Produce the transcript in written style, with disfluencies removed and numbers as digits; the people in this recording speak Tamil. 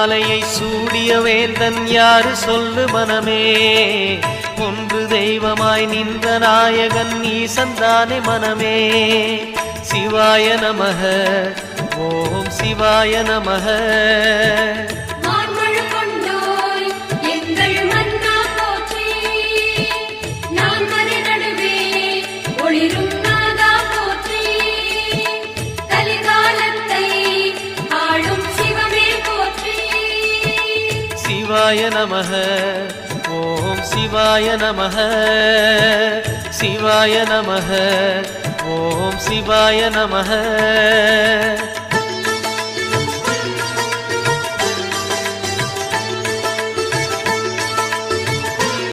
மாலையை சூடிய வேந்தன் யாரு சொல்லு மனமே ஒன்று தெய்வமாய் நின்ற நாயகன் ஈசந்தானே மனமே சிவாய நமக ஓம் சிவாய நமக சிவாய நமக ஓம் சிவாய நமக சிவாய நமக ஓம் சிவாய நமக